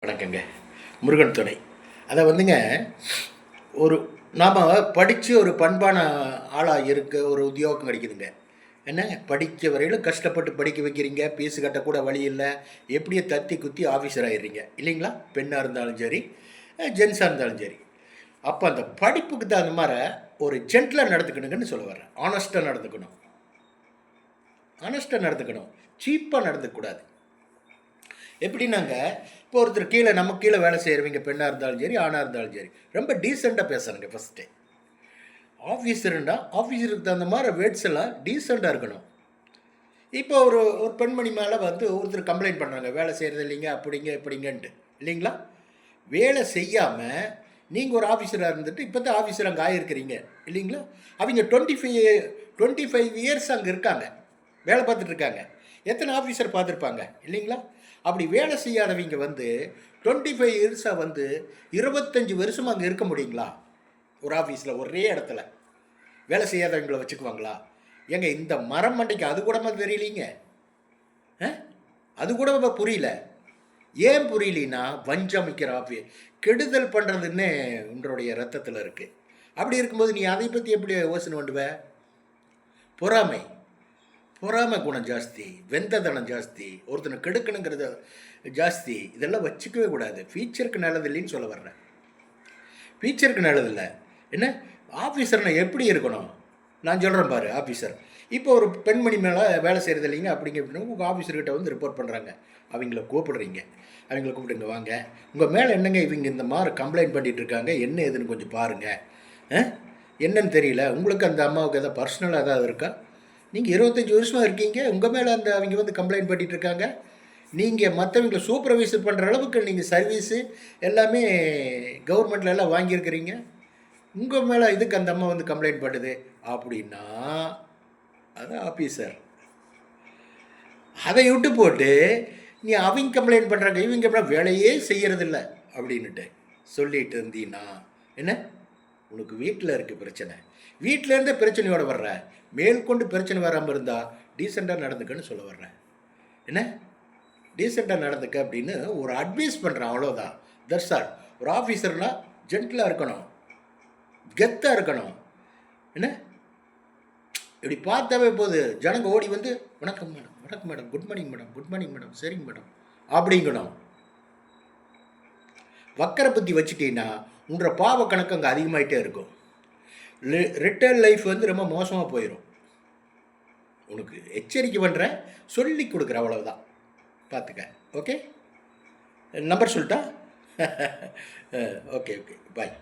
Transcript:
வணக்கங்க. முருகன் துணை. அதை வந்துங்க, ஒரு நாம் படித்து ஒரு பண்பான ஆளாக இருக்க ஒரு உத்தியோகம் கிடைக்குதுங்க. என்னங்க படிக்க வரையிலும் கஷ்டப்பட்டு படிக்க வைக்கிறீங்க, ஃபீஸு கட்டக்கூட வழி இல்லை, எப்படியோ தத்தி குத்தி ஆஃபீஸர் ஆயிடுறீங்க இல்லைங்களா? பெண்ணாக இருந்தாலும் சரி, ஜென்ஸாக இருந்தாலும் சரி. அப்போ அந்த படிப்புக்கு தகுந்த மாதிரி ஒரு ஜென்டிலாக நடந்துக்கணுங்கன்னு சொல்ல வரேன். ஆனஸ்ட்டாக நடந்துக்கணும், ஆனஸ்ட்டாக நடந்துக்கணும், சீப்பாக நடந்துக்கூடாது. எப்படின்னாங்க, இப்போ ஒருத்தர் கீழே நம்ம கீழே வேலை செய்கிறவங்க பெண்ணாக இருந்தாலும் சரி, ஆணாக இருந்தாலும் சரி, ரொம்ப டீசெண்டாக பேசுகிறாங்க. ஃபஸ்ட்டு ஆஃபீஸருண்டா ஆஃபீஸருக்கு தகுந்த மாதிரி வேர்ட்ஸ் எல்லாம் டீசெண்டாக இருக்கணும். இப்போ ஒரு ஒரு பெண்மணி மேலே வந்து ஒருத்தர் கம்ப்ளைண்ட் பண்ணுறாங்க, வேலை செய்கிறது இல்லைங்க அப்படிங்க இப்படிங்கன்ட்டு இல்லைங்களா? வேலை செய்யாமல் நீங்கள் ஒரு ஆஃபீஸராக இருந்துட்டு இப்போ தான் ஆஃபீஸர் அங்கே ஆகிருக்கிறீங்க இல்லைங்களா? அவங்க 25 இயர்ஸ் அங்கே இருக்காங்க, வேலை பார்த்துட்ருக்காங்க. எத்தனை ஆஃபீஸர் பார்த்துருப்பாங்க இல்லைங்களா? அப்படி வேலை செய்யாதவங்க வந்து 25 இயர்ஸாக வந்து 25 வருஷமாக அங்கே இருக்க முடியுங்களா? ஒரு ஆஃபீஸில் ஒரே இடத்துல வேலை செய்யாதவங்களை வச்சுக்குவாங்களா? ஏங்க, இந்த மரம் மண்டைக்கு அது கூட தெரியலீங்க. அது கூட புரியல. ஏன் புரியலின்னா, வஞ்சமிக்கிற கெடுதல் பண்ணுறதுன்னு உங்களுடைய ரத்தத்தில் இருக்குது. அப்படி இருக்கும்போது நீ அதை பற்றி எப்படி யோசனை பண்ணுவ? பொறாமை குணம் ஜாஸ்தி, வெந்ததனம் ஜாஸ்தி, ஒருத்தனை கெடுக்கணுங்கிறது ஜாஸ்தி. இதெல்லாம் வச்சுக்கவே கூடாது. ஃபியூச்சருக்கு நல்லது இல்லைன்னு சொல்ல வர்றேன். ஃபியூச்சருக்கு நல்லதில்லை. என்ன ஆஃபீஸர்னா எப்படி இருக்கணும் நான் சொல்கிறேன் பாரு. ஆஃபீஸர் இப்போ ஒரு பெண்மணி மேலே வேலை செய்கிறது இல்லைங்க அப்படிங்க அப்படின்னா உங்கள் ஆஃபீஸர்கிட்ட வந்து ரிப்போர்ட் பண்ணுறாங்க. அவங்கள கூப்பிடுறீங்க, அவங்கள கூப்பிடுங்க, வாங்க உங்கள் மேலே என்னங்க இவங்க இந்த மாதிரி கம்ப்ளைண்ட் பண்ணிகிட்டு இருக்காங்க, என்ன ஏதுன்னு கொஞ்சம் பாருங்கள். என்னன்னு தெரியல, உங்களுக்கு அந்த அம்மாவுக்கு எதாவது பர்சனலாக ஏதாவது இருக்கா? நீங்கள் 25 வருஷமாக இருக்கீங்க, உங்கள் மேலே அந்த அவங்க வந்து கம்ப்ளைண்ட் பண்ணிகிட்டு இருக்காங்க. நீங்கள் மற்றவங்களை சூப்பர்வைசர் பண்ணுற அளவுக்கு நீங்கள் சர்வீஸு எல்லாமே கவர்மெண்ட்டில் எல்லாம் வாங்கியிருக்கிறீங்க. உங்கள் மேலே இதுக்கு அந்த அம்மா வந்து கம்ப்ளைண்ட் பண்ணுது அப்படின்னா அது ஆஃபீஸர். அதை விட்டு போட்டு நீ அவங்க கம்ப்ளைண்ட் பண்ணுறாங்க, இவங்க வேலையே செய்கிறதில்ல அப்படின்னுட்டு சொல்லிட்டு இருந்தீங்கன்னா என்ன? உனக்கு வீட்டில் இருக்குது பிரச்சனை, வீட்டிலேருந்தே பிரச்சனையோடு வர்ற, மேற்கொண்டு பிரச்சனை வராமல் இருந்தால் டீசெண்டாக நடந்துக்கன்னு சொல்ல வர்றேன். என்ன டீசெண்டாக நடந்துக்க அப்படின்னு ஒரு அட்வைஸ் பண்ணுறேன், அவ்வளோதான். That's all. ஒரு ஆஃபீஸர்னால் ஜென்டிலாக இருக்கணும், கெத்தாக இருக்கணும். என்ன இப்படி பார்த்தாவே போது ஜனங்க ஓடி வந்து வணக்கம் மேடம், வணக்கம் madam, good morning madam, good morning madam, சரிங்க மேடம் அப்படிங்கணும். வக்கரை புத்தி வச்சுட்டீங்கன்னா உன்ற பாவ கணக்கு அங்கே அதிகமாகிட்டே இருக்கும். ரிட்டைல் லைஃப் வந்து ரொம்ப மோசமாக போயிடும். உனக்கு எச்சரிக்கை பண்ணுறேன், சொல்லி கொடுக்குறேன், அவ்வளோதான். பார்த்துக்க. ஓகே, நம்பர் சொல்லிட்டா? ஓகே, பாய்.